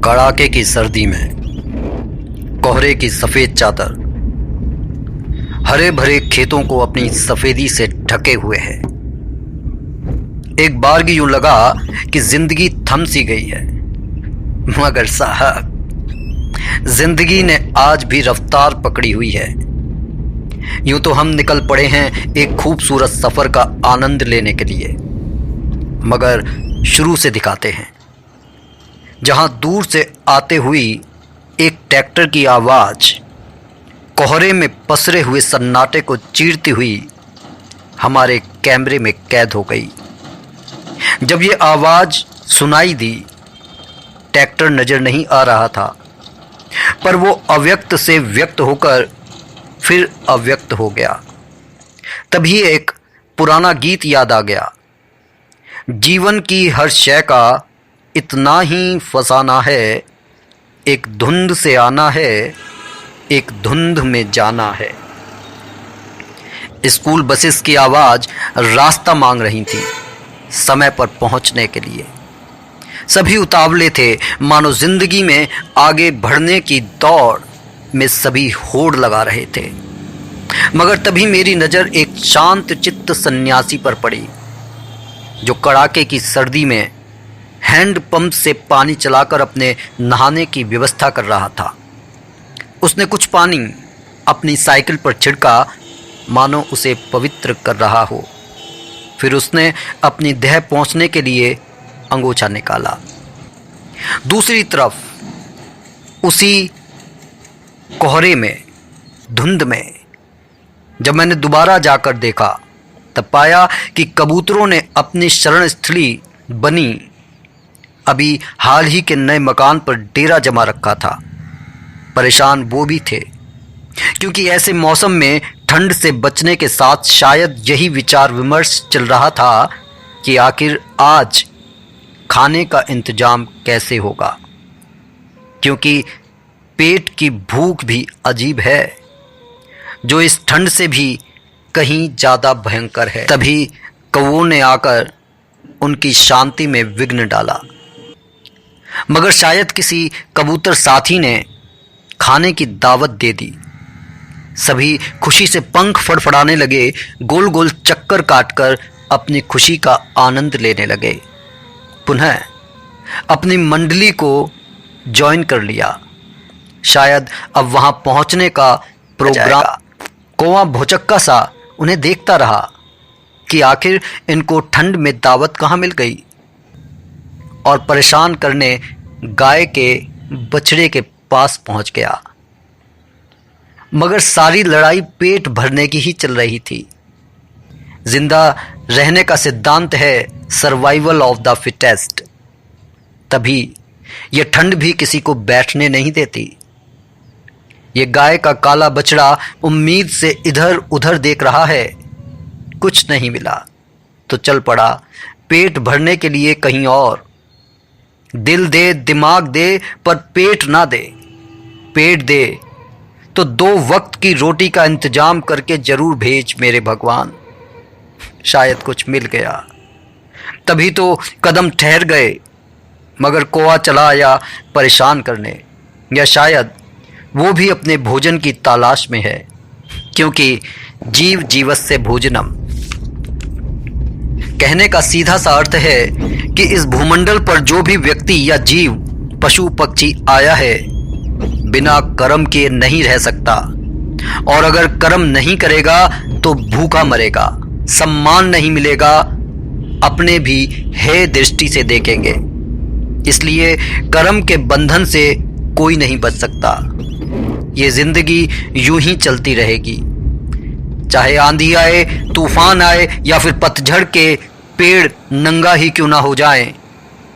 कड़ाके की सर्दी में कोहरे की सफेद चादर हरे भरे खेतों को अपनी सफेदी से ढके हुए है। एक बार यूं लगा कि जिंदगी थम सी गई है, मगर साहब जिंदगी ने आज भी रफ्तार पकड़ी हुई है। यूं तो हम निकल पड़े हैं एक खूबसूरत सफर का आनंद लेने के लिए, मगर शुरू से दिखाते हैं। जहां दूर से आते हुई एक ट्रैक्टर की आवाज कोहरे में पसरे हुए सन्नाटे को चीरती हुई हमारे कैमरे में कैद हो गई। जब ये आवाज सुनाई दी, ट्रैक्टर नजर नहीं आ रहा था, पर वो अव्यक्त से व्यक्त होकर फिर अव्यक्त हो गया। तभी एक पुराना गीत याद आ गया। जीवन की हर शय का इतना ही फसाना है, एक धुंध से आना है, एक धुंध में जाना है। स्कूल बसेस की आवाज रास्ता मांग रही थी समय पर पहुंचने के लिए। सभी उतावले थे, मानो जिंदगी में आगे बढ़ने की दौड़ में सभी होड़ लगा रहे थे। मगर तभी मेरी नजर एक शांत चित्त सन्यासी पर पड़ी, जो कड़ाके की सर्दी में हैंड पंप से पानी चलाकर अपने नहाने की व्यवस्था कर रहा था। उसने कुछ पानी अपनी साइकिल पर छिड़का, मानो उसे पवित्र कर रहा हो। फिर उसने अपनी देह पहुंचने के लिए अंगोछा निकाला। दूसरी तरफ उसी कोहरे में, धुंध में, जब मैंने दोबारा जाकर देखा, तब पाया कि कबूतरों ने अपनी शरण स्थली बनी अभी हाल ही के नए मकान पर डेरा जमा रखा था। परेशान वो भी थे, क्योंकि ऐसे मौसम में ठंड से बचने के साथ शायद यही विचार विमर्श चल रहा था कि आखिर आज खाने का इंतजाम कैसे होगा, क्योंकि पेट की भूख भी अजीब है, जो इस ठंड से भी कहीं ज़्यादा भयंकर है। तभी कौओं ने आकर उनकी शांति में विघ्न डाला, मगर शायद किसी कबूतर साथी ने खाने की दावत दे दी। सभी खुशी से पंख फड़फड़ाने लगे, गोल गोल चक्कर काटकर अपनी खुशी का आनंद लेने लगे। पुनः अपनी मंडली को ज्वाइन कर लिया। शायद अब वहां पहुंचने का प्रोग्राम। कौवा भौचक्का सा उन्हें देखता रहा कि आखिर इनको ठंड में दावत कहाँ मिल गई, और परेशान करने गाय के बछड़े के पास पहुंच गया। मगर सारी लड़ाई पेट भरने की ही चल रही थी। जिंदा रहने का सिद्धांत है सर्वाइवल ऑफ द फिटेस्ट। तभी यह ठंड भी किसी को बैठने नहीं देती। ये गाय का काला बछड़ा उम्मीद से इधर उधर देख रहा है। कुछ नहीं मिला तो चल पड़ा पेट भरने के लिए कहीं और। दिल दे, दिमाग दे, पर पेट ना दे। पेट दे तो 2 वक्त की रोटी का इंतजाम करके जरूर भेज मेरे भगवान। शायद कुछ मिल गया, तभी तो कदम ठहर गए। मगर कौवा चला आया परेशान करने, या शायद वो भी अपने भोजन की तलाश में है, क्योंकि जीव जीवस्य भोजनम कहने का सीधा सा अर्थ है कि इस भूमंडल पर जो भी व्यक्ति या जीव, पशु पक्षी आया है, बिना कर्म किए नहीं रह सकता, और अगर कर्म नहीं करेगा तो भूखा मरेगा, सम्मान नहीं मिलेगा, अपने भी हे दृष्टि से देखेंगे। इसलिए कर्म के बंधन से कोई नहीं बच सकता। ये जिंदगी यूं ही चलती रहेगी, चाहे आंधी आए, तूफान आए, या फिर पतझड़ के पेड़ नंगा ही क्यों ना हो जाएं।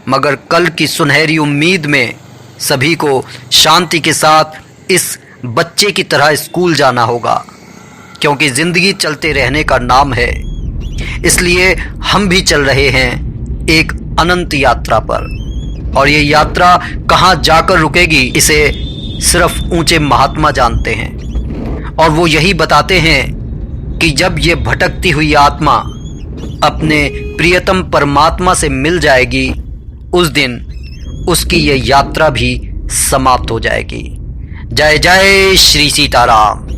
मगर कल की सुनहरी उम्मीद में सभी को शांति के साथ इस बच्चे की तरह स्कूल जाना होगा, क्योंकि जिंदगी चलते रहने का नाम है। इसलिए हम भी चल रहे हैं एक अनंत यात्रा पर, और ये यात्रा कहाँ जाकर रुकेगी इसे सिर्फ ऊंचे महात्मा जानते हैं। और वो यही बताते हैं कि जब ये भटकती हुई आत्मा अपने प्रियतम परमात्मा से मिल जाएगी, उस दिन उसकी ये यात्रा भी समाप्त हो जाएगी। जय जय श्री सीताराम।